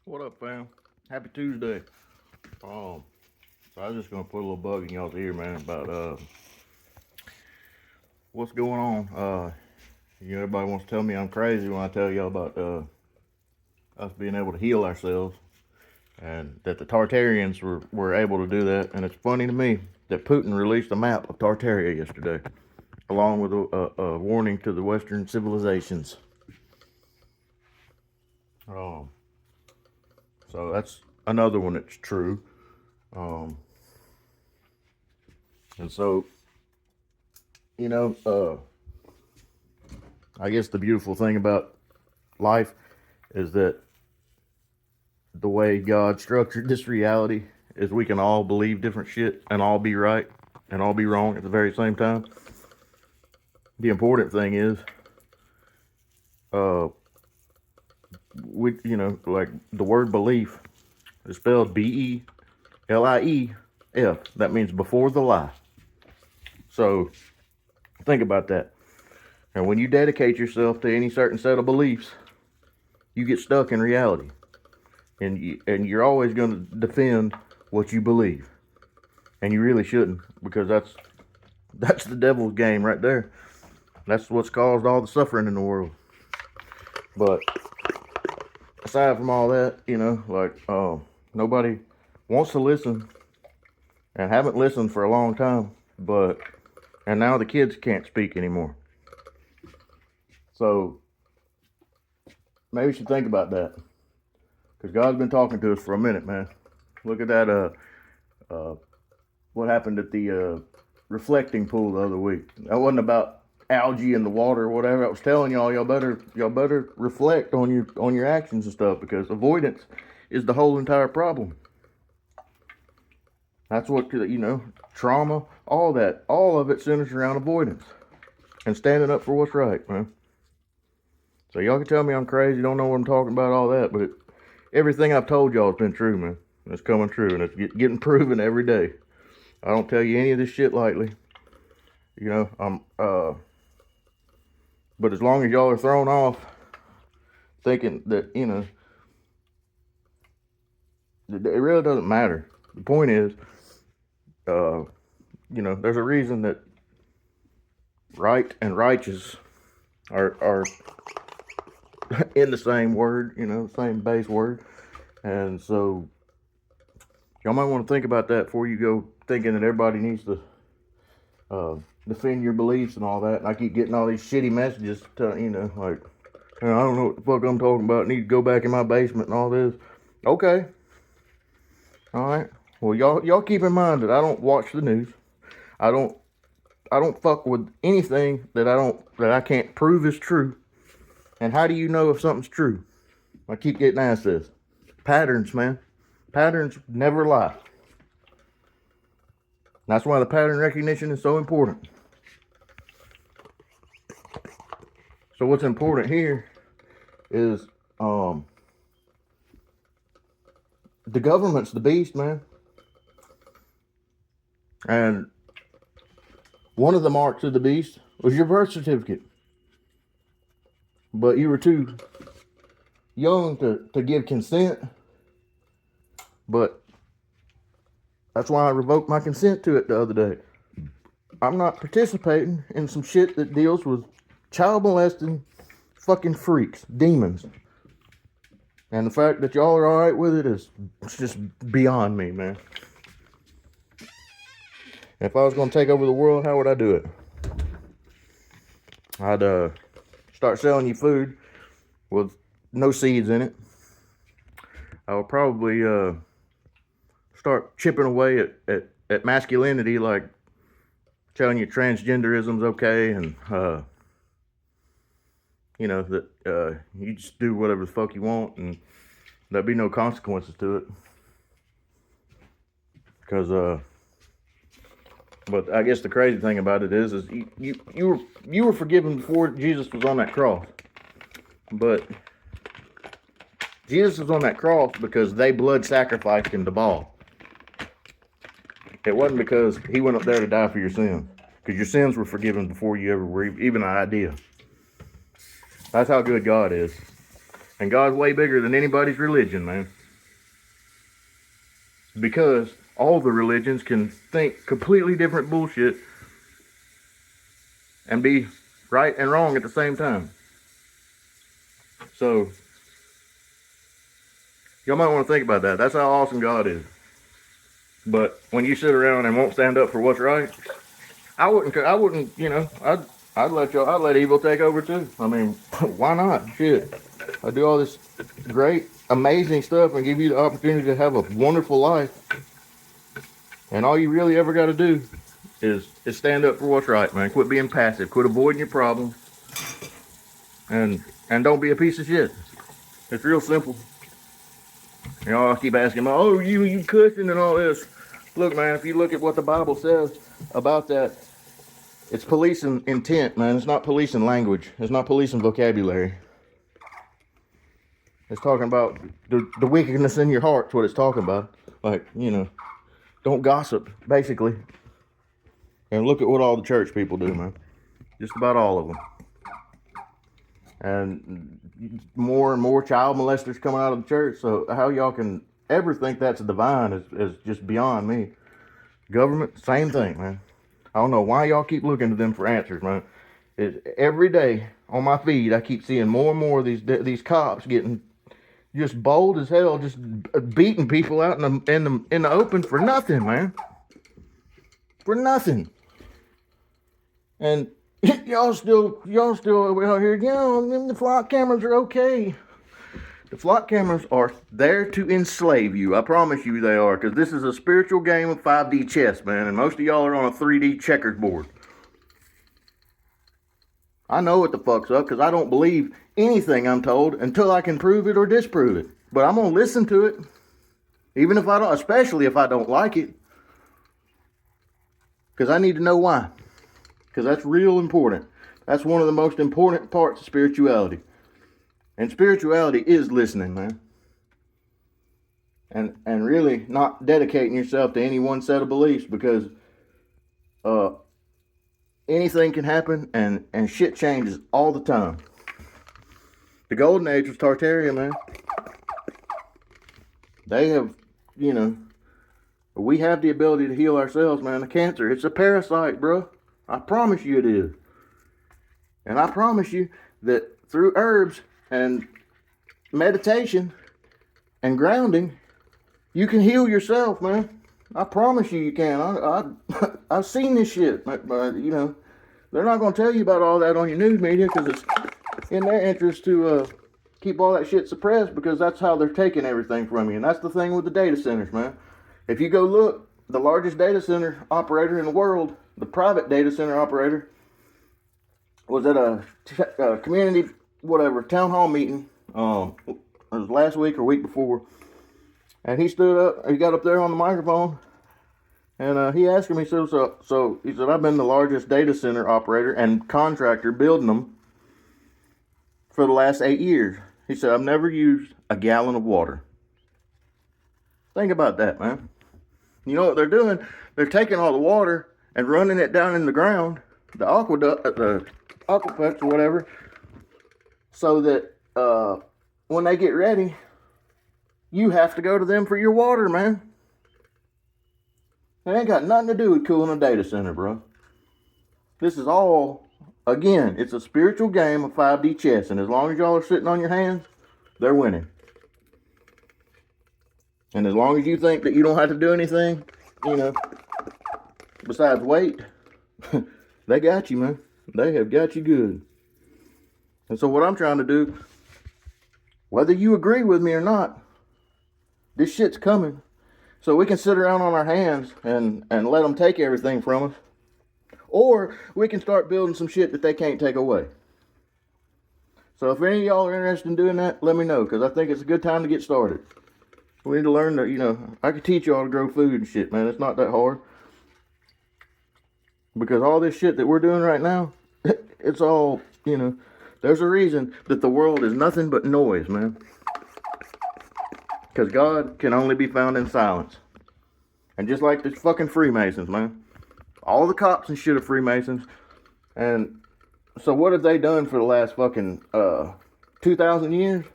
What up, fam? Happy Tuesday. Um, so I was just gonna put a little bug in y'all's ear, man, about what's going on. Everybody wants to tell me I'm crazy when I tell y'all about us being able to heal ourselves, and that the Tartarians were able to do that. And it's funny to me that Putin released a map of Tartaria yesterday, along with a warning to the Western civilizations. Um, so that's another one that's true. Um, and so I guess the beautiful thing about life is that the way God structured this reality is we can all believe different shit and all be right and all be wrong at the very same time. The important thing is, like the word belief is spelled BELIEF. That means before the lie. So think about that. And when you dedicate yourself to any certain set of beliefs, you get stuck in reality. And you're always going to defend what you believe. And you really shouldn't, because that's the devil's game right there. That's what's caused all the suffering in the world. But aside from all that, nobody wants to listen and haven't listened for a long time. And now the kids can't speak anymore. So maybe you should think about that, because God's been talking to us for a minute, man. Look at that. What happened at the reflecting pool the other week? That wasn't about algae in the water or whatever. I was telling y'all better reflect on your actions and stuff, because avoidance is the whole entire problem. That's what, trauma, all of it centers around avoidance and standing up for what's right, man. So y'all can tell me I'm crazy, don't know what I'm talking about, all that, but everything I've told y'all has been true, man. It's coming true, and it's getting proven every day. I don't tell you any of this shit lightly. But as long as y'all are thrown off thinking that, it really doesn't matter. The point is, there's a reason that right and righteous are in the same word, the same base word. And so y'all might want to think about that before you go thinking that everybody needs to defend your beliefs and all that. And I keep getting all these shitty messages telling, I don't know what the fuck I'm talking about. I need to go back in my basement and all this. Okay. All right. Well, y'all keep in mind that I don't watch the news. I don't fuck with anything that I can't prove is true. And how do you know if something's true? I keep getting asked this. Patterns, man. Patterns never lie. That's why the pattern recognition is so important. So what's important here is the government's the beast, man. And one of the marks of the beast was your birth certificate. But you were too young to give consent. But that's why I revoked my consent to it the other day. I'm not participating in some shit that deals with child molesting fucking freaks, demons. And the fact that y'all are alright with it is just beyond me, man. If I was going to take over the world, how would I do it? I'd start selling you food with no seeds in it. I would probably start chipping away at masculinity, like telling you transgenderism's okay, and that you just do whatever the fuck you want, and there'd be no consequences to it. Because but I guess the crazy thing about it is you were forgiven before Jesus was on that cross. But Jesus was on that cross because they blood sacrificed him to Baal. It wasn't because he went up there to die for your sins. Because your sins were forgiven before you ever were even an idea. That's how good God is. And God's way bigger than anybody's religion, man. Because all the religions can think completely different bullshit and be right and wrong at the same time. So, y'all might want to think about that. That's how awesome God is. But when you sit around and won't stand up for what's right, I wouldn't, I'd let evil take over too. I mean, why not? Shit. I do all this great, amazing stuff and give you the opportunity to have a wonderful life. And all you really ever got to do is stand up for what's right, man. Quit being passive. Quit avoiding your problems. And don't be a piece of shit. It's real simple. I keep asking, oh, you cussing and all this. Look, man, if you look at what the Bible says about that, it's policing intent, man. It's not policing language. It's not policing vocabulary. It's talking about the wickedness in your heart. That's what it's talking about. Like, don't gossip, basically. And look at what all the church people do, man. Just about all of them. And more and more child molesters coming out of the church. So how y'all can ever think that's divine is just beyond me. Government, same thing, man. I don't know why y'all keep looking to them for answers, man. Every day on my feed, I keep seeing more and more of these cops getting just bold as hell, just beating people out in the open for nothing, man. For nothing. And y'all still out here, the flock cameras are okay. The flock cameras are there to enslave you. I promise you they are, because this is a spiritual game of 5D chess, man, and most of y'all are on a 3D checkers board. I know what the fuck's up, because I don't believe anything I'm told until I can prove it or disprove it. But I'm going to listen to it, even if I don't, especially if I don't like it, because I need to know why. Because that's real important. That's one of the most important parts of spirituality. And spirituality is listening, man. And really not dedicating yourself to any one set of beliefs, because anything can happen and shit changes all the time. The golden age was Tartaria, man. They have, we have the ability to heal ourselves, man. The cancer, it's a parasite, bro. I promise you it is. And I promise you that through herbs and meditation and grounding, you can heal yourself, man. I promise you can. I've seen this shit. But, they're not going to tell you about all that on your news media, because it's in their interest to keep all that shit suppressed, because that's how they're taking everything from you. And that's the thing with the data centers, man. If you go look, the largest data center operator in the world, the private data center operator, was at a community, town hall meeting. It was last week or week before. And he stood up, he got up there on the microphone, and he asked him, he said, so he said, I've been the largest data center operator and contractor building them for the last 8 years. He said, I've never used a gallon of water. Think about that, man. You know what they're doing? They're taking all the water and running it down in the ground, the aqueducts or whatever, so that when they get ready, you have to go to them for your water, man. It ain't got nothing to do with cooling a data center, bro. This is all, again, it's a spiritual game of 5D chess, and as long as y'all are sitting on your hands, they're winning. And as long as you think that you don't have to do anything, besides wait, they got you, man. They have got you good. And so what I'm trying to do, whether you agree with me or not, this shit's coming. So we can sit around on our hands and let them take everything from us. Or we can start building some shit that they can't take away. So if any of y'all are interested in doing that, let me know, because I think it's a good time to get started. We need to learn that, I could teach y'all to grow food and shit, man. It's not that hard. Because all this shit that we're doing right now, it's all, there's a reason that the world is nothing but noise, man. Because God can only be found in silence. And just like the fucking Freemasons, man. All the cops and shit are Freemasons. And so what have they done for the last fucking 2,000 years?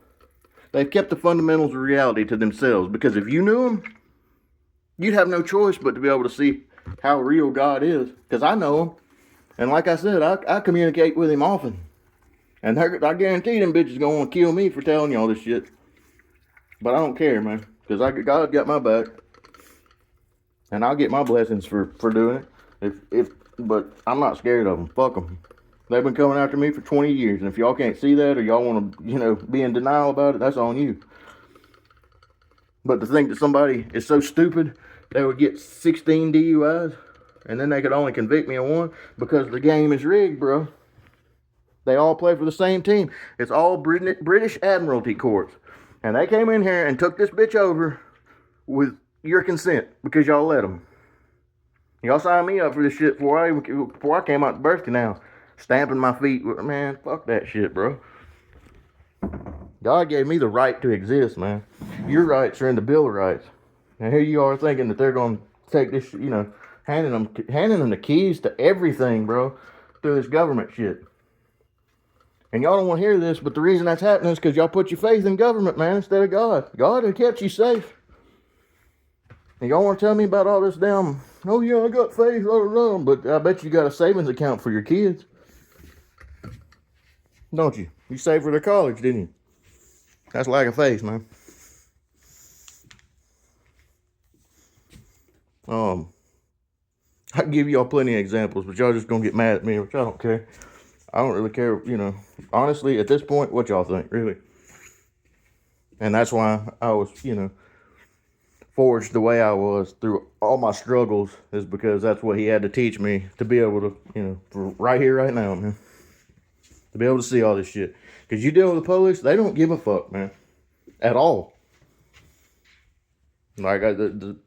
They've kept the fundamentals of reality to themselves, because if you knew them, you'd have no choice but to be able to see how real God is. Because I know him. And like I said, I communicate with him often. And I guarantee them bitches gonna want to kill me for telling you all this shit. But I don't care, man. Because God got my back. And I'll get my blessings for doing it. But I'm not scared of them. Fuck them. They've been coming after me for 20 years. And if y'all can't see that, or y'all want to, be in denial about it, that's on you. But to think that somebody is so stupid, they would get 16 DUIs, and then they could only convict me of one, because the game is rigged, bro. They all play for the same team. It's all British Admiralty courts. And they came in here and took this bitch over with your consent, because y'all let them. Y'all signed me up for this shit before I came out to birth canal. Stamping my feet. Man, fuck that shit, bro. God gave me the right to exist, man. Your rights are in the Bill of Rights. And here you are thinking that they're going to take this, handing them the keys to everything, bro, through this government shit. And y'all don't want to hear this, but the reason that's happening is because y'all put your faith in government, man, instead of God. God had kept you safe. And y'all want to tell me about all this damn, oh yeah, I got faith, but I bet you got a savings account for your kids. Don't you? You saved for their college, didn't you? That's lack of faith, man. I can give y'all plenty of examples, but y'all just gonna get mad at me, which I don't care. I don't really care, honestly, at this point, what y'all think, really. And that's why I was, forged the way I was through all my struggles, is because that's what he had to teach me to be able to, right here, right now, man. To be able to see all this shit. Because you deal with the police, they don't give a fuck, man. At all. Like,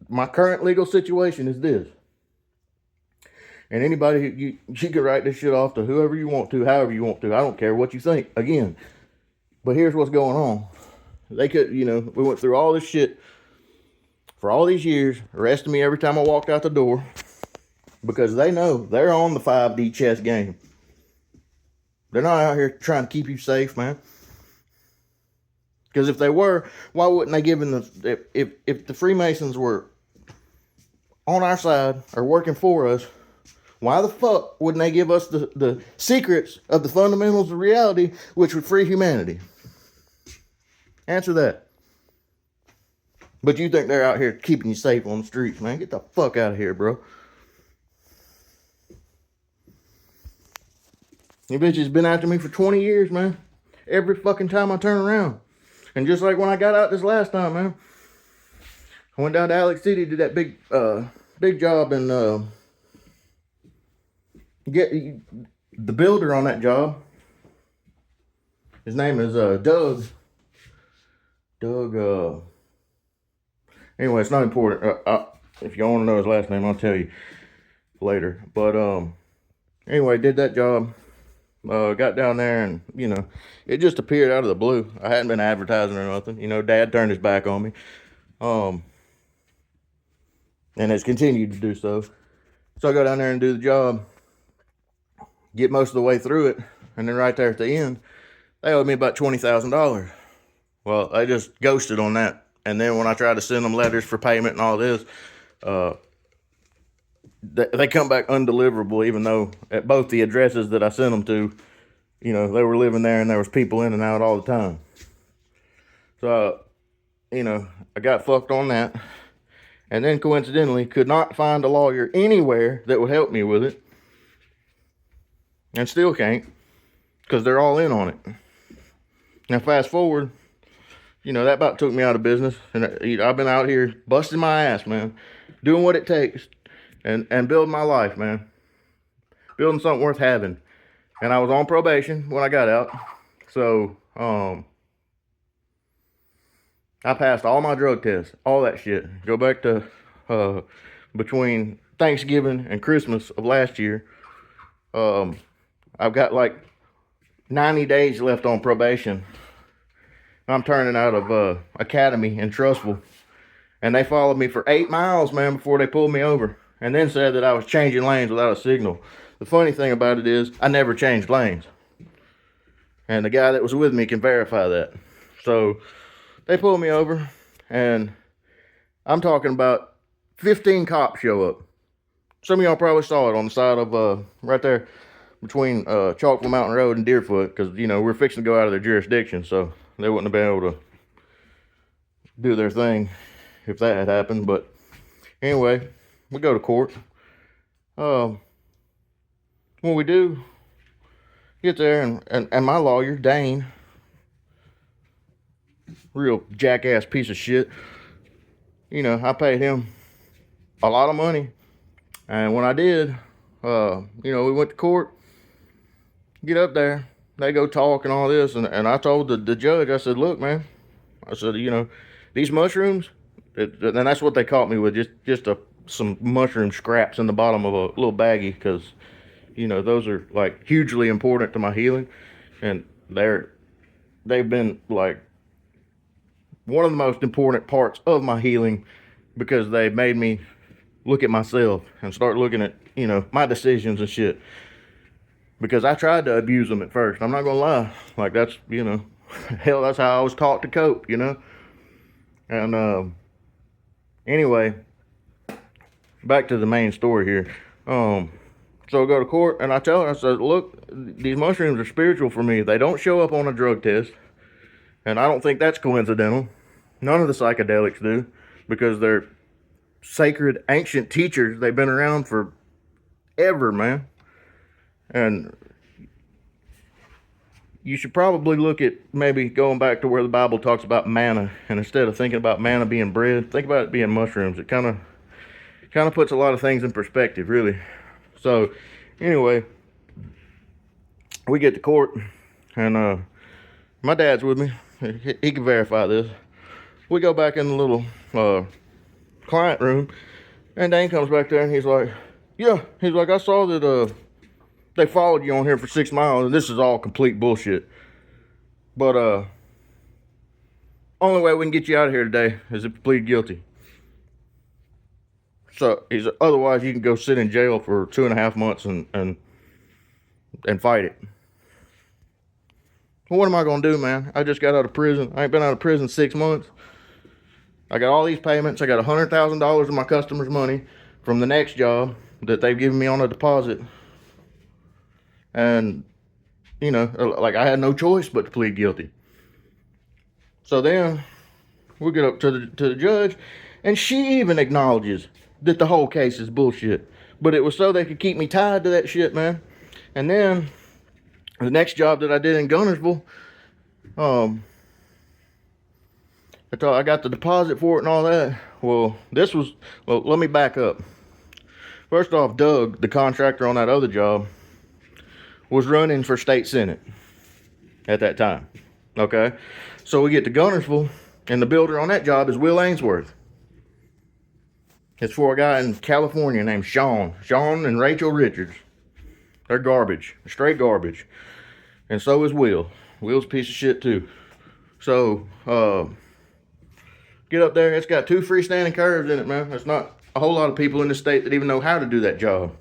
my current legal situation is this. And anybody, you can write this shit off to whoever you want to, however you want to. I don't care what you think. Again. But here's what's going on. They could, we went through all this shit for all these years, arresting me every time I walked out the door. Because they know they're on the 5D chess game. They're not out here trying to keep you safe, man. Because if they were, why wouldn't they give them if the Freemasons were on our side or working for us, why the fuck wouldn't they give us the secrets of the fundamentals of reality, which would free humanity? Answer that. But you think they're out here keeping you safe on the streets, man. Get the fuck out of here, bro. You bitches been after me for 20 years, man. Every fucking time I turn around. And just like when I got out this last time, man. I went down to Alex City, did that big job, and get the builder on that job. His name is Doug. Anyway, it's not important. If y'all want to know his last name, I'll tell you later. But anyway, did that job. Got down there, and it just appeared out of the blue. I hadn't been advertising or nothing. Dad turned his back on me, and has continued to do so. So I go down there and do the job, get most of the way through it, and then right there at the end, they owed me about $20,000. Well, they just ghosted on that. And then when I tried to send them letters for payment and all this, they come back undeliverable, even though at both the addresses that I sent them to, they were living there and there was people in and out all the time. So, I got fucked on that. And then coincidentally, could not find a lawyer anywhere that would help me with it. And still can't, because they're all in on it. Now, fast forward, that about took me out of business. And I've been out here busting my ass, man. Doing what it takes. And building my life, man. Building something worth having. And I was on probation when I got out. So, I passed all my drug tests. All that shit. Go back to between Thanksgiving and Christmas of last year. I've got like 90 days left on probation. I'm turning out of Academy in Trussville. And they followed me for 8 miles, man, before they pulled me over. And then said that I was changing lanes without a signal. The funny thing about it is, I never changed lanes. And the guy that was with me can verify that. So, They pull me over, and I'm talking about 15 cops show up. Some of y'all probably saw it on the side of right there between Chalkville Mountain Road and Deerfoot, because we're fixing to go out of their jurisdiction, so they wouldn't have been able to do their thing if that had happened. But anyway, we go to court. When we do get there, and my lawyer, Dane, real jackass piece of shit, I paid him a lot of money. And when I did, we went to court, get up there, they go talk and all this, and I told the judge, I said, look, man, I said, these mushrooms, and that's what they caught me with, just some mushroom scraps in the bottom of a little baggie, because, those are, like, hugely important to my healing, and they've been, like, one of the most important parts of my healing, because they made me look at myself and start looking at, my decisions and shit. Because I tried to abuse them at first. I'm not gonna lie. Like, that's, hell, that's how I was taught to cope, And, anyway, back to the main story here. So I go to court, and I tell her, I said, look, these mushrooms are spiritual for me. They don't show up on a drug test. And I don't think that's coincidental. None of the psychedelics do, because they're sacred ancient teachers. They've been around for ever, man. And you should probably look at maybe going back to where the Bible talks about manna, and instead of thinking about manna being bread, think about it being mushrooms. It kind of puts a lot of things in perspective, really. So anyway, we get to court, and my dad's with me. He can verify this. We go back in the little client room, and Dane comes back there, and he's like, I saw that they followed you on here for 6 miles, and this is all complete bullshit. But only way we can get you out of here today is if you plead guilty. So otherwise you can go sit in jail for 2.5 months and fight it. Well, what am I gonna do, man? I just got out of prison. I ain't been out of prison 6 months. I got all these payments. I got $100,000 of my customers' money from the next job that they've given me on a deposit. And, like, I had no choice but to plead guilty. So then we get up to the judge, and she even acknowledges that the whole case is bullshit. But it was so they could keep me tied to that shit, man. And then the next job that I did in Gunnersville, I got the deposit for it and all that. Well, let me back up. First off, Doug, the contractor on that other job, was running for state senate at that time. Okay? So we get to Gunnersville, and the builder on that job is Will Ainsworth. It's for a guy in California named Sean and Rachel Richards. They're garbage, straight garbage. And so is Will. Will's a piece of shit too. So, get up there. It's got 2 freestanding curves in it, man. There's not a whole lot of people in the state that even know how to do that job.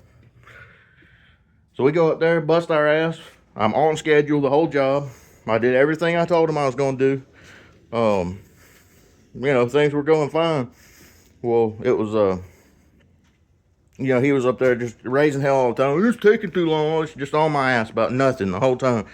So we go up there, bust our ass. I'm on schedule the whole job. I did everything I told him I was going to do. Things were going fine. Well, it was, he was up there just raising hell all the time. It's taking too long. It's just on my ass about nothing the whole time.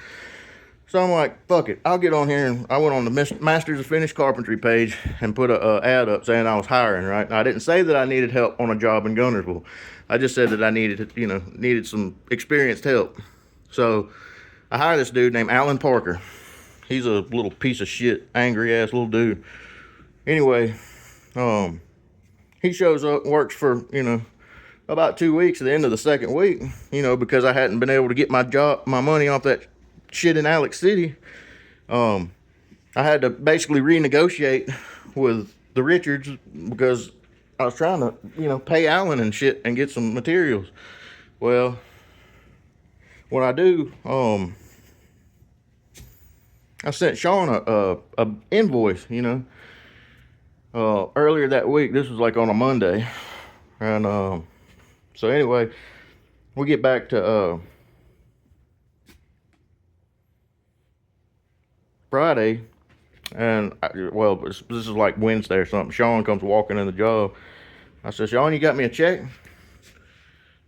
So I'm like, fuck it. I'll get on here. And I went on the Masters of Finished Carpentry page and put a ad up saying I was hiring, right? And I didn't say that I needed help on a job in Gunnersville. I just said that I needed some experienced help. So I hired this dude named Alan Parker. He's a little piece of shit, angry ass little dude. Anyway, he shows up, works for, about 2 weeks. At the end of the second week, because I hadn't been able to get my money off that shit in Alex City, I had to basically renegotiate with the Richards, because I was trying to, pay Alan and shit and get some materials. Well, what I do, I sent Sean a invoice, earlier that week. This was like on a Monday. And, so anyway, we get back to, Friday, And well, this is like Wednesday or something. Sean comes walking in the job. I said, Sean, you got me a check?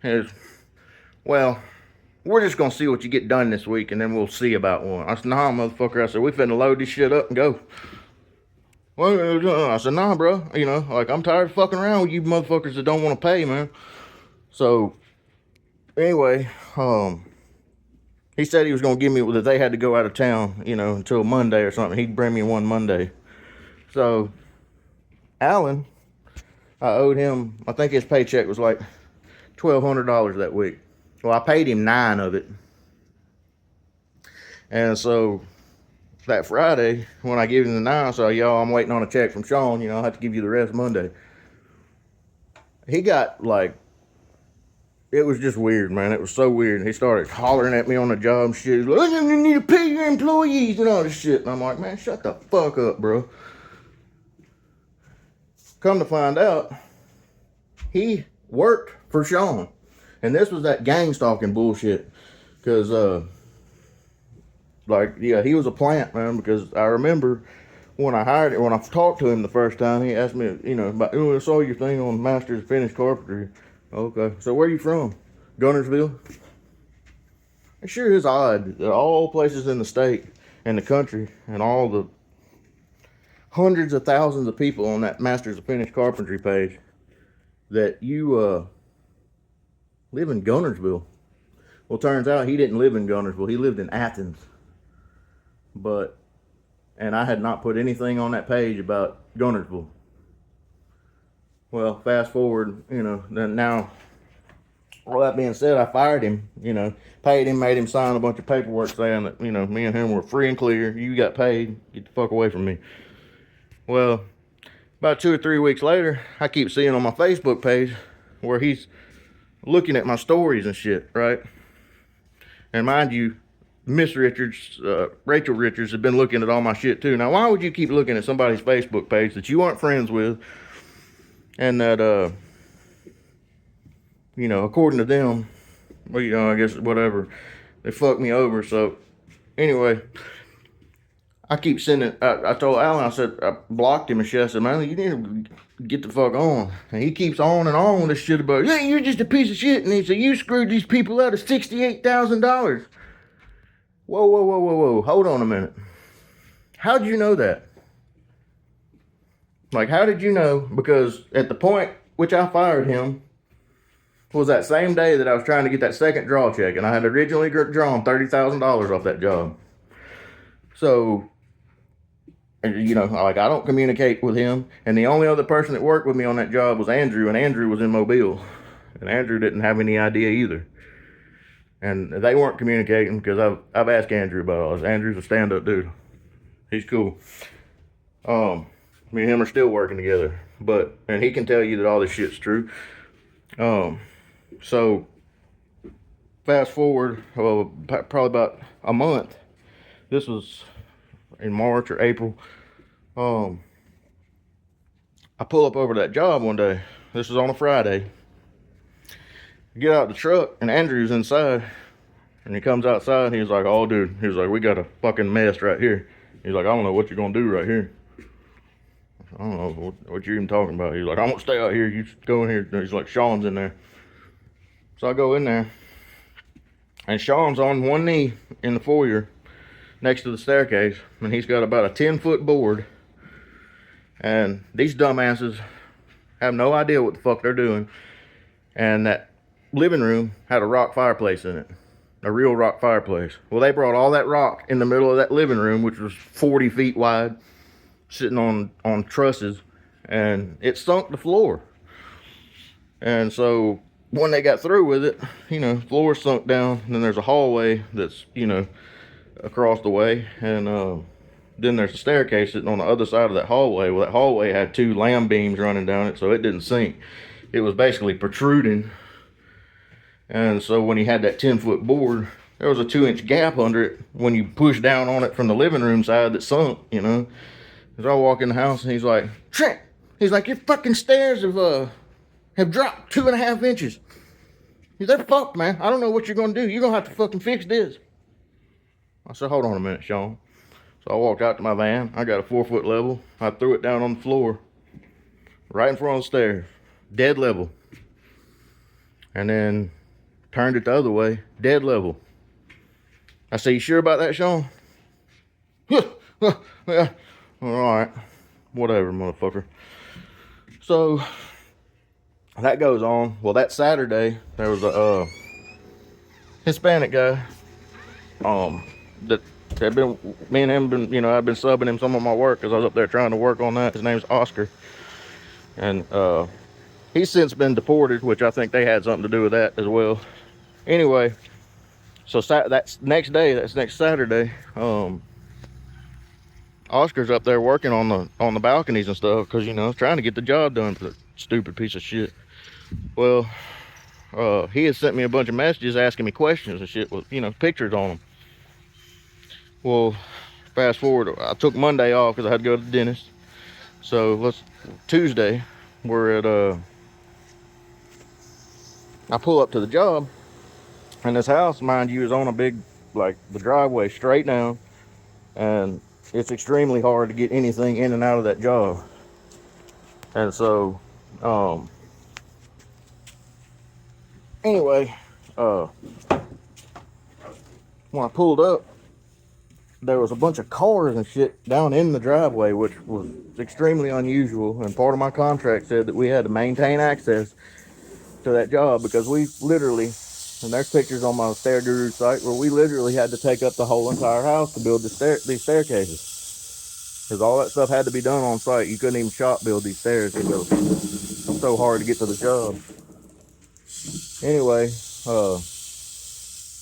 He goes, well, we're just gonna see what you get done this week, and then we'll see about one. I said, nah, motherfucker. I said, we finna load this shit up and go. Well, I said, nah, bro. You know, like, I'm tired of fucking around with you motherfuckers that don't want to pay, man. So, anyway, he said he was gonna give me that they had to go out of town, you know, until Monday or something. He'd bring me one Monday. So, Alan, I owed him. I think his paycheck was like $1,200 that week. Well, I paid him $9 of it. And so that Friday, when I gave him the $9, so y'all, I'm waiting on a check from Sean. You know, I'll have to give you the rest Monday. He got like, it was just weird, man. It was so weird. He started hollering at me on the job and shit. He's like, you need to pay your employees and all this shit. And I'm like, man, shut the fuck up, bro. Come to find out, he worked for Sean. And this was that gang stalking bullshit. Because, like, yeah, he was a plant, man. Because I remember when I talked to him the first time, he asked me, you know, about, I saw your thing on Masters Finished Carpentry. Okay, so where are you from? Gunnersville? It sure is odd that all places in the state and the country and all the hundreds of thousands of people on that Masters of Finished Carpentry page that you live in Gunnersville. Well, turns out he didn't live in Gunnersville. He lived in Athens. And I had not put anything on that page about Gunnersville. Well, fast forward, you know, then now, all that being said, I fired him, you know, paid him, made him sign a bunch of paperwork saying that, you know, me and him were free and clear. You got paid. Get the fuck away from me. Well, about 2 or 3 weeks later, I keep seeing on my Facebook page where he's looking at my stories and shit, right? And mind you, Miss Richards, Rachel Richards, has been looking at all my shit too. Now, why would you keep looking at somebody's Facebook page that you aren't friends with, and that, you know, according to them, well, you know, I guess whatever, they fucked me over. So, anyway, I keep sending. I told Alan, I said, I blocked him and shit. I said, man, you need to get the fuck on. And he keeps on and on with this shit about, yeah, you're just a piece of shit. And he said, you screwed these people out of $68,000. Whoa. Hold on a minute. How'd you know that? Like, how did you know? Because at the point which I fired him was that same day that I was trying to get that second draw check. And I had originally drawn $30,000 off that job. So, you know, like, I don't communicate with him. And the only other person that worked with me on that job was Andrew. And Andrew was in Mobile. And Andrew didn't have any idea either. And they weren't communicating because I've asked Andrew about all this. Andrew's a stand-up dude. He's cool. Me and him are still working together. And he can tell you that all this shit's true. So, fast forward, well, probably about a month. This was in March or April. I pull up over to that job one day. This was on a Friday. Get out the truck, and Andrew's inside. And he comes outside, and he's like, oh, dude. He's like, we got a fucking mess right here. He's like, I don't know what you're going to do right here. I don't know what you're even talking about. He's like, I'm going to stay out here. You just go in here. He's like, Sean's in there. So I go in there. And Sean's on one knee in the foyer next to the staircase. And he's got about a 10-foot board. And these dumbasses have no idea what the fuck they're doing. And that living room had a rock fireplace in it. A real rock fireplace. Well, they brought all that rock in the middle of that living room, which was 40 feet wide, sitting on trusses, and it sunk the floor. And so when they got through with it, you know, floor sunk down, and then there's a hallway that's, you know, across the way, and then there's a staircase sitting on the other side of that hallway. Well, that hallway had 2 lamb beams running down it, so it didn't sink. It was basically protruding. And so when he had that 10-foot board, there was a 2-inch gap under it when you push down on it from the living room side that sunk, you know. As I walk in the house, and he's like, Trent, he's like, your fucking stairs have dropped 2.5 inches. He's like, fucked, man. I don't know what you're going to do. You're going to have to fucking fix this. I said, hold on a minute, Sean. So I walked out to my van. I got a 4-foot level. I threw it down on the floor, right in front of the stairs, dead level. And then turned it the other way, dead level. I said, "You sure about that, Sean?" Yeah. All right. Whatever, motherfucker. So that goes on. Well, that Saturday, there was a Hispanic guy that had been, me and him been, you know, I've been subbing him some of my work because I was up there trying to work on that. His name's Oscar. And he's since been deported, which I think they had something to do with that as well. Anyway, so that's next day, that's next Saturday, Oscar's up there working on the balconies and stuff because, you know, trying to get the job done for the stupid piece of shit. Well, he had sent me a bunch of messages asking me questions and shit with, you know, pictures on them. Well, fast forward, I took Monday off because I had to go to the dentist. So Tuesday, we're at I pull up to the job, and this house, mind you, is on a big, like, the driveway straight down, and it's extremely hard to get anything in and out of that job. And so anyway, when I pulled up, there was a bunch of cars and shit down in the driveway, which was extremely unusual. And part of my contract said that we had to maintain access to that job because we literally, and there's pictures on my Stair Guru site where we literally had to take up the whole entire house to build these staircases. Because all that stuff had to be done on site. You couldn't even shop build these stairs. It was so hard to get to the job. Anyway, so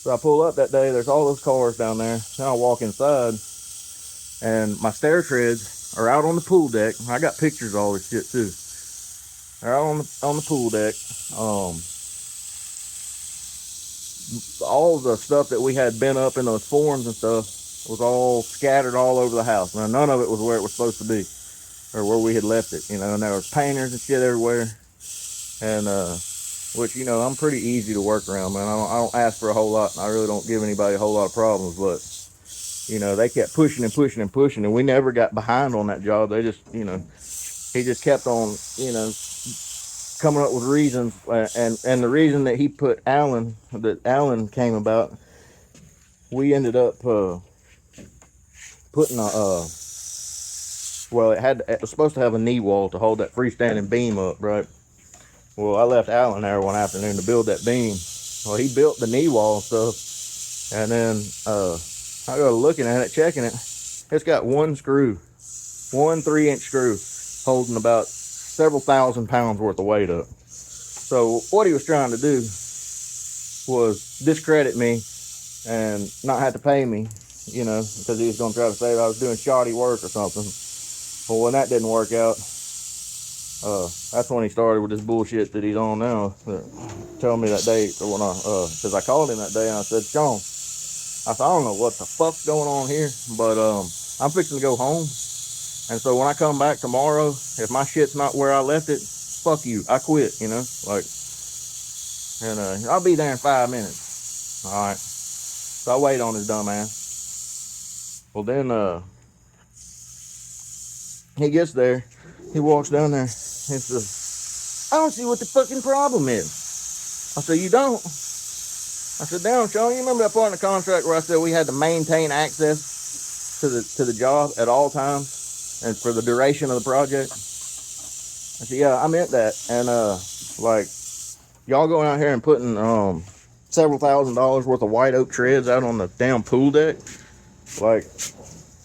I pull up that day, there's all those cars down there. Now I walk inside, and my stair treads are out on the pool deck. I got pictures of all this shit too. They're out on the pool deck. All the stuff that we had bent up in those forms and stuff was all scattered all over the house. Now none of it was where it was supposed to be, or where we had left it, you know. And there was painters and shit everywhere, and which, you know, I'm pretty easy to work around, man. I don't ask for a whole lot. I really don't give anybody a whole lot of problems, but, you know, they kept pushing and pushing and pushing, and we never got behind on that job. They just, you know, he just kept on, you know, coming up with reasons, and the reason that he put Alan, that Alan came about, we ended up putting well, it was supposed to have a knee wall to hold that freestanding beam up, right? Well, I left Alan there one afternoon to build that beam. Well, he built the knee wall and stuff, and then I go looking at it, checking it. It's got one 3-inch screw, holding about several thousand pounds worth of weight up. So what he was trying to do was discredit me and not have to pay me, you know, because he was going to try to say that I was doing shoddy work or something. Well, when that didn't work out, that's when he started with this bullshit that he's on now. Telling me that day, when because I called him that day and I said, "Sean," I said, "I don't know what the fuck's going on here, but I'm fixing to go home. And so when I come back tomorrow, if my shit's not where I left it, fuck you, I quit, you know, like, and I'll be there in 5 minutes." All right. So I wait on his dumb ass. Well, then he gets there, he walks down there, he says, "I don't see what the fucking problem is." I said, "You don't?" I said, "Damn, Sean, you remember that part in the contract where I said we had to maintain access to the job at all times and for the duration of the project?" I said, "Yeah, I meant that." And like, y'all going out here and putting several $1,000s worth of white oak treads out on the damn pool deck, like,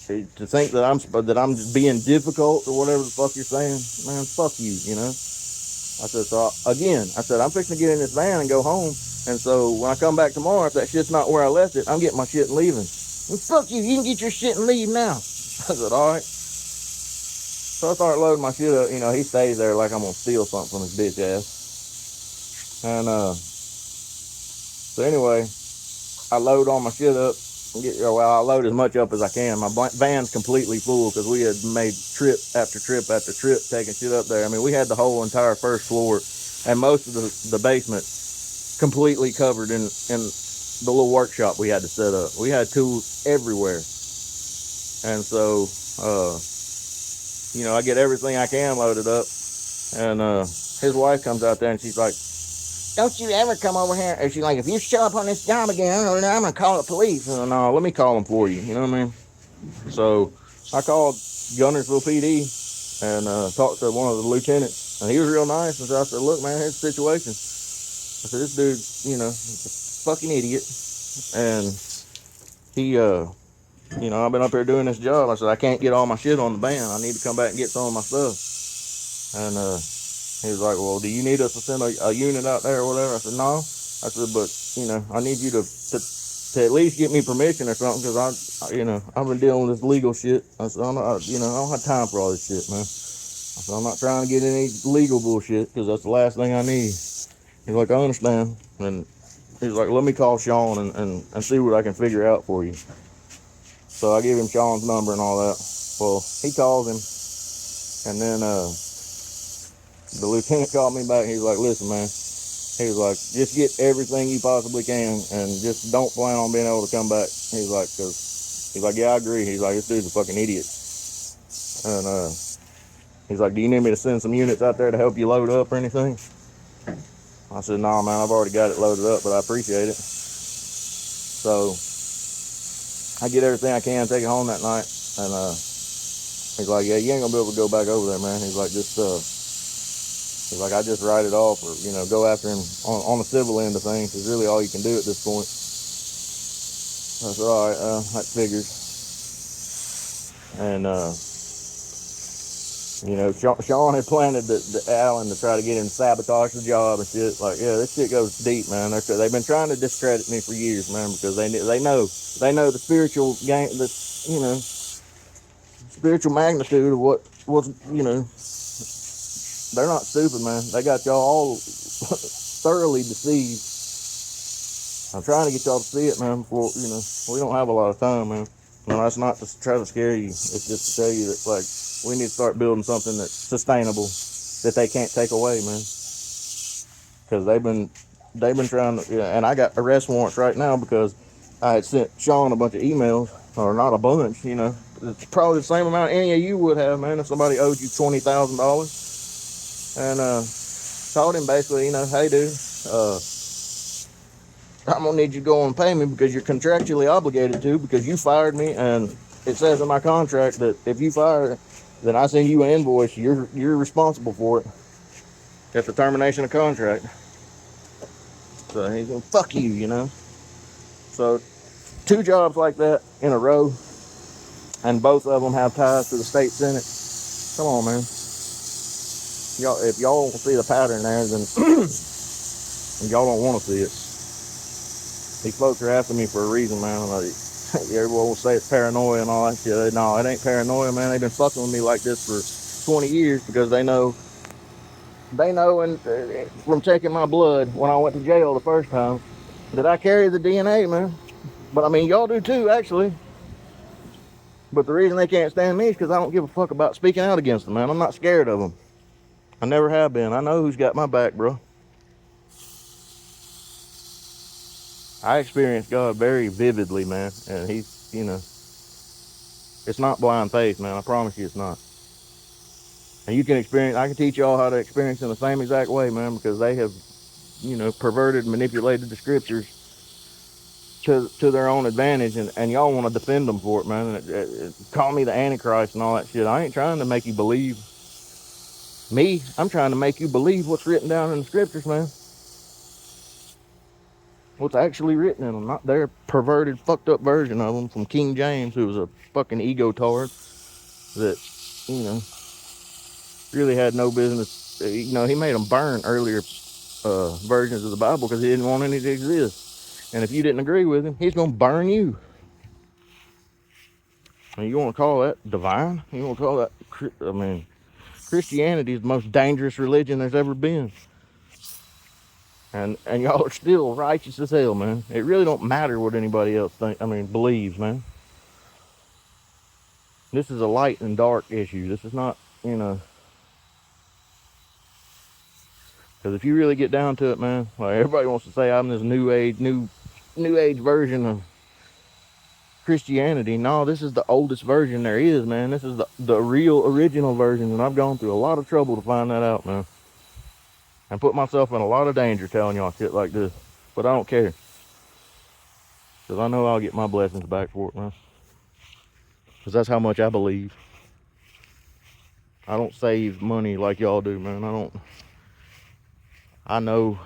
to think that I'm just being difficult or whatever the fuck you're saying, man, fuck you, you know. I said, so again, I said, I'm fixing to get in this van and go home. And so when I come back tomorrow, if that shit's not where I left it, I'm getting my shit and leaving. And fuck you, you can get your shit and leave now. I said, all right. So I start loading my shit up. You know, he stays there like I'm gonna steal something from his bitch ass. And so anyway, I load all my shit up. I load as much up as I can. My van's completely full because we had made trip after trip after trip taking shit up there. I mean, we had the whole entire first floor and most of the basement completely covered in the little workshop we had to set up. We had tools everywhere. And so, I get everything I can loaded up. And his wife comes out there and she's like, don't you ever come over here. And she's like, if you show up on this job again, I'm going to call the police. And no, let me call them for you. You know what I mean? So I called Gunnersville PD and talked to one of the lieutenants. And he was real nice. And so I said, look, man, here's the situation. I said, this dude, is a fucking idiot. And he, I've been up here doing this job. I said, I can't get all my shit on the van. I need to come back and get some of my stuff. And he was like, well, do you need us to send a unit out there or whatever? I said, no. I said, but, I need you to at least get me permission or something, because I've been dealing with this legal shit. I said, I don't have time for all this shit, man. I said, I'm not trying to get any legal bullshit, because that's the last thing I need. He's like, I understand. And he's like, let me call Sean and see what I can figure out for you. So I give him Sean's number and all that. Well, he calls him, and then the lieutenant called me back. He's like, listen, man. He was like, just get everything you possibly can, and just don't plan on being able to come back. He's like, yeah, I agree. He's like, this dude's a fucking idiot. And he's like, do you need me to send some units out there to help you load up or anything? I said, no, man, I've already got it loaded up, but I appreciate it. So I get everything I can, take it home that night, and he's like, yeah, you ain't gonna be able to go back over there, man. He's like, he's like, I just write it off, or go after him on the civil end of things. Is really all you can do at this point. I said, all right, that figures. And Sean had planted the Alan to try to get him to sabotage the job and shit. Like, yeah, this shit goes deep, man. They've been trying to discredit me for years, man, because they know the spiritual game, spiritual magnitude of what was, they're not stupid, man. They got y'all all thoroughly deceived. I'm trying to get y'all to see it, man, before, we don't have a lot of time, man. No, that's not to try to scare you. It's just to tell you that, like, we need to start building something that's sustainable, that they can't take away, man. Because they've been trying to, and I got arrest warrants right now because I had sent Sean a bunch of emails, or not a bunch, It's probably the same amount any of you would have, man, if somebody owed you $20,000. And told him basically, hey, dude, I'm going to need you to go and pay me because you're contractually obligated to, because you fired me, and it says in my contract that if you fire, then I send you an invoice. You're responsible for it. That's the termination of contract. So he's going to fuck you, So 2 jobs like that in a row, and both of them have ties to the state senate. Come on, man. Y'all, if y'all don't see the pattern there, then y'all don't want to see it. These folks are after me for a reason, man. Like, everyone will say it's paranoia and all that shit. No, it ain't paranoia, man. They've been fucking with me like this for 20 years because they know, and from taking my blood when I went to jail the first time, that I carry the DNA, man. But I mean, y'all do too, actually. But the reason they can't stand me is because I don't give a fuck about speaking out against them, man. I'm not scared of them. I never have been. I know who's got my back, bro. I experienced God very vividly, man. And he's, it's not blind faith, man. I promise you it's not. And you can experience, I can teach y'all how to experience in the same exact way, man, because they have, perverted, manipulated the scriptures to their own advantage, and y'all want to defend them for it, man. Call me the Antichrist and all that shit. I ain't trying to make you believe me. I'm trying to make you believe what's written down in the scriptures, man. What's actually written in them, not their perverted, fucked up version of them from King James, who was a fucking ego-tard that, really had no business. He made them burn earlier versions of the Bible because he didn't want any to exist. And if you didn't agree with him, he's going to burn you. And you want to call that divine? You want to call that, Christianity is the most dangerous religion there's ever been. And y'all are still righteous as hell, man. It really don't matter what anybody else believes, man. This is a light and dark issue. This is not, because if you really get down to it, man, like everybody wants to say I'm this new age version of Christianity. No, this is the oldest version there is, man. This is the real original version, and I've gone through a lot of trouble to find that out, man. And put myself in a lot of danger telling y'all shit like this. But I don't care. Because I know I'll get my blessings back for it, man. Because that's how much I believe. I don't save money like y'all do, man. I know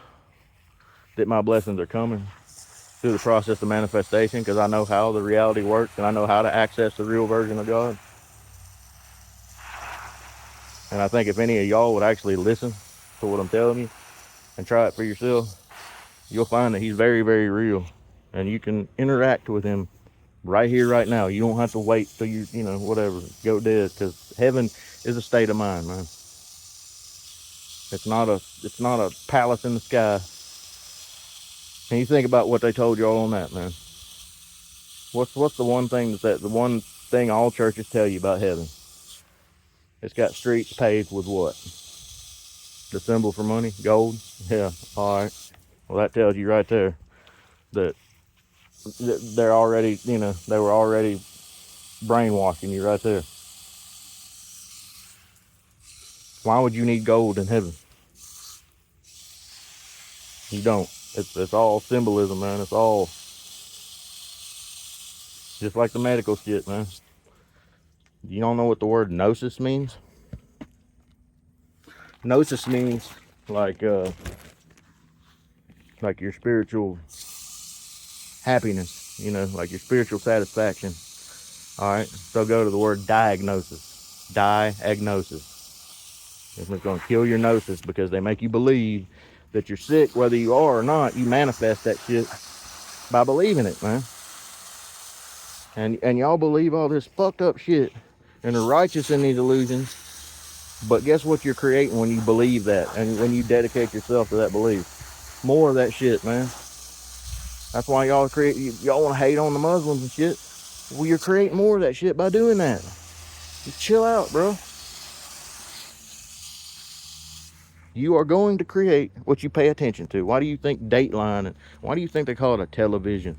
that my blessings are coming through the process of manifestation, because I know how the reality works, and I know how to access the real version of God. And I think if any of y'all would actually listen to what I'm telling you and try it for yourself, you'll find that he's very, very real. And you can interact with him right here, right now. You don't have to wait till you know, whatever, go dead, because heaven is a state of mind, man. It's not a palace in the sky. And you think about what they told y'all on that, man. What's the one thing the one thing all churches tell you about heaven? It's got streets paved with what? The symbol for money? Gold? Yeah, all right. Well, that tells you right there that they're already, you know, they were already brainwashing you right there. Why would you need gold in heaven? You don't. It's all symbolism, man. It's all just like the medical shit, man. You don't know what the word gnosis means? Gnosis means like your spiritual happiness, you know, like your spiritual satisfaction. All right, so go to the word diagnosis. Diagnosis. It's going to kill your gnosis, because they make you believe that you're sick, whether you are or not. You manifest that shit by believing it, man. And y'all believe all this fucked up shit and are righteous in these illusions. But guess what you're creating when you believe that, and when you dedicate yourself to that belief? More of that shit, man. That's why y'all want to hate on the Muslims and shit. Well, you're creating more of that shit by doing that. Just chill out, bro. You are going to create what you pay attention to. Why do you think Dateline, and why do you think they call it a television?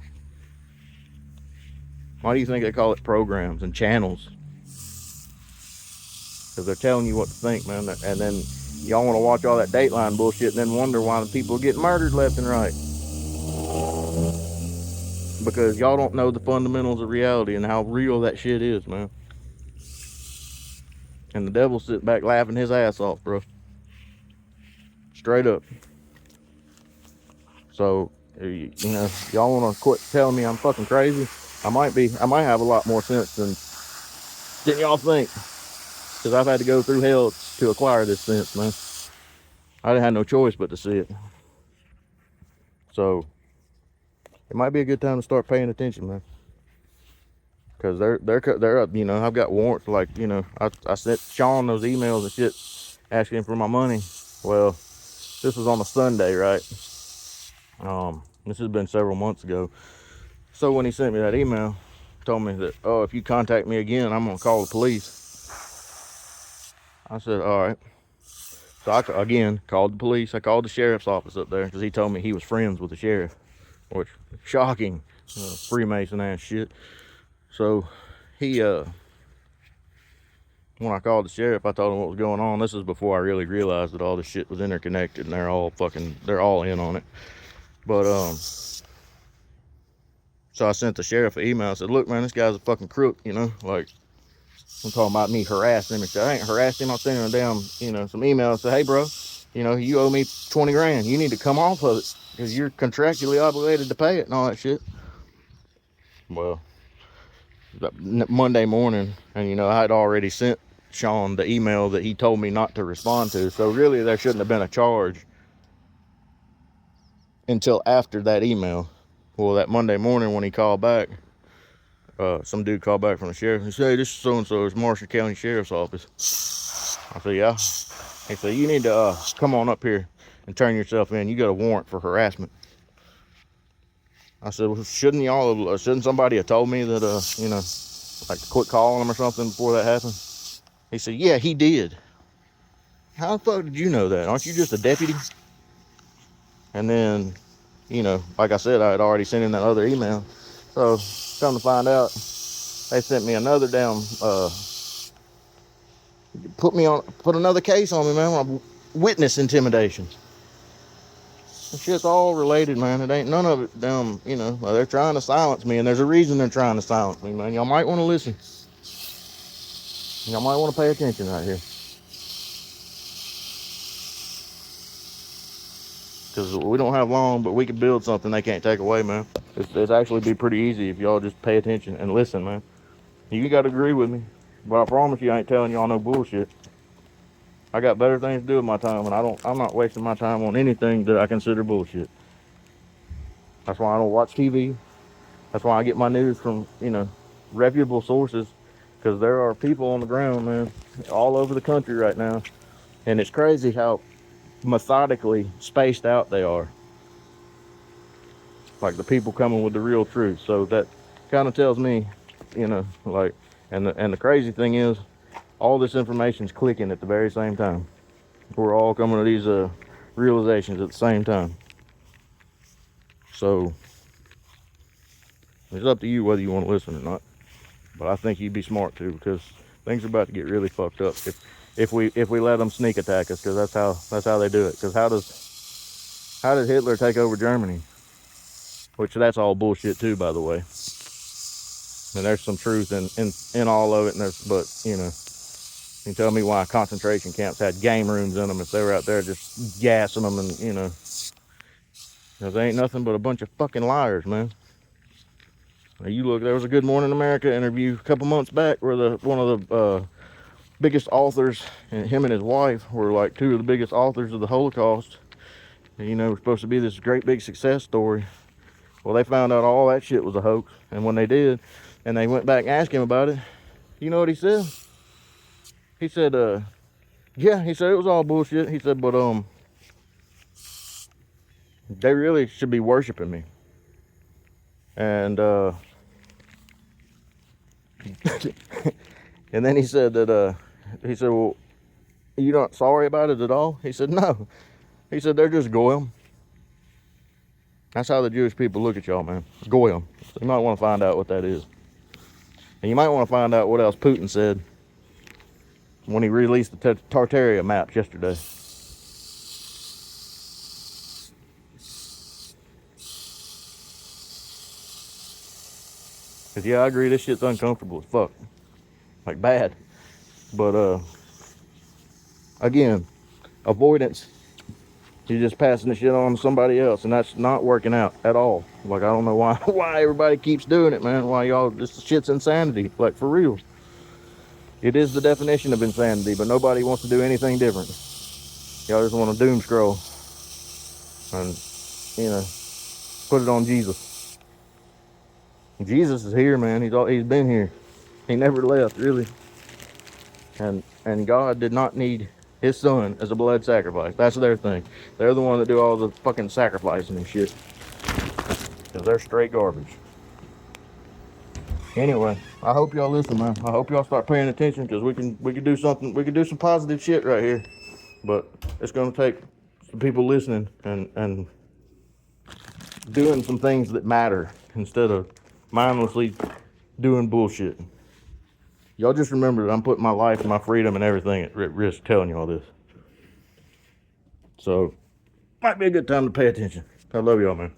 Why do you think they call it programs and channels? Because they're telling you what to think, man. And then y'all want to watch all that Dateline bullshit and then wonder why the people are getting murdered left and right. Because y'all don't know the fundamentals of reality and how real that shit is, man. And the devil sits back laughing his ass off, bro. Straight up. So, you know, y'all want to quit telling me I'm fucking crazy? I might have a lot more sense than y'all think. Because I've had to go through hell to acquire this sense, man. I didn't have no choice but to see it. So, it might be a good time to start paying attention, man. Because they're up, you know. I've got warrants, like, you know, I sent Sean those emails and shit asking for my money. Well, this was on a Sunday, right? This has been several months ago. So when he sent me that email, told me that, oh, if you contact me again, I'm gonna call the police. I said, all right. So I again called the police. I called the sheriff's office up there, because he told me he was friends with the sheriff, which shocking, Freemason ass shit. So he when I called the sheriff, I told him what was going on. This is before I really realized that all this shit was interconnected, and they're all in on it. But so I sent the sheriff an email. I said, look, man, this guy's a fucking crook, you know, like, I'm talking about me harassing him. And shit. I ain't harassed him. I sent him a damn, you know, some emails. Say, hey, bro, you know, you owe me 20 grand. You need to come off of it, because you're contractually obligated to pay it and all that shit. Well, Monday morning, and, you know, I had already sent Sean the email that he told me not to respond to. So really, there shouldn't have been a charge until after that email. Well, that Monday morning when he called back, some dude called back from the sheriff. He said, hey, this is so-and-so. It's Marshall County Sheriff's Office. I said, yeah. He said, you need to come on up here and turn yourself in. You got a warrant for harassment. I said, well, shouldn't somebody have told me that, you know, like to quit calling him or something before that happened? He said, yeah, he did. How the fuck did you know that? Aren't you just a deputy? And then, you know, like I said, I had already sent him that other email. So come to find out, they sent me another damn put another case on me, man, on witness intimidation. This shit's all related, man. It ain't none of it damn, you know, they're trying to silence me, and there's a reason they're trying to silence me, man. Y'all might want to listen. Y'all might want to pay attention right here. Because we don't have long, but we can build something they can't take away, man. It's actually be pretty easy if y'all just pay attention and listen, man. You got to agree with me, but I promise you I ain't telling y'all no bullshit. I got better things to do with my time, and I'm not wasting my time on anything that I consider bullshit. That's why I don't watch TV. That's why I get my news from, you know, reputable sources, because there are people on the ground, man, all over the country right now, and it's crazy how methodically spaced out they are. Like the people coming with the real truth. So that kind of tells me, you know, like, and the crazy thing is, all this information's clicking at the very same time. We're all coming to these realizations at the same time. So it's up to you whether you want to listen or not. But I think you'd be smart too, because things are about to get really fucked up if we let them sneak attack us, because that's how they do it. Because how did Hitler take over Germany? Which that's all bullshit too, by the way. And there's some truth in all of it. But you know, you tell me why concentration camps had game rooms in them if they were out there just gassing them, and you know, because they ain't nothing but a bunch of fucking liars, man. Now you look, there was a Good Morning America interview a couple months back where one of the biggest authors, and him and his wife were like two of the biggest authors of the Holocaust. And, you know, it was supposed to be this great big success story. Well, they found out all that shit was a hoax. And when they did, and they went back and asked him about it, you know what he said? He said, yeah, he said it was all bullshit. He said, but they really should be worshiping me. And and then he said that well, you not sorry about it at all? He said, no. He said, they're just goyim. That's how the Jewish people look at y'all, man. Goyim. So you might want to find out what that is. And you might want to find out what else Putin said when he released the Tartaria maps yesterday. Because, yeah, I agree, this shit's uncomfortable as fuck. Like, bad. But, again, avoidance. You're just passing the shit on to somebody else, and that's not working out at all. Like, I don't know why everybody keeps doing it, man. Why y'all, this shit's insanity. Like, for real. It is the definition of insanity, but nobody wants to do anything different. Y'all just want to doom scroll and, you know, put it on Jesus. Jesus is here, man. He's been here. He never left, really. And God did not need his son as a blood sacrifice. That's their thing. They're the one that do all the fucking sacrificing and shit. Because they're straight garbage. Anyway, I hope y'all listen, man. I hope y'all start paying attention, because we can do something. We can do some positive shit right here. But it's gonna take some people listening and doing some things that matter instead of mindlessly doing bullshit. Y'all just remember that I'm putting my life and my freedom and everything at risk telling you all this. So, might be a good time to pay attention. I love y'all, man.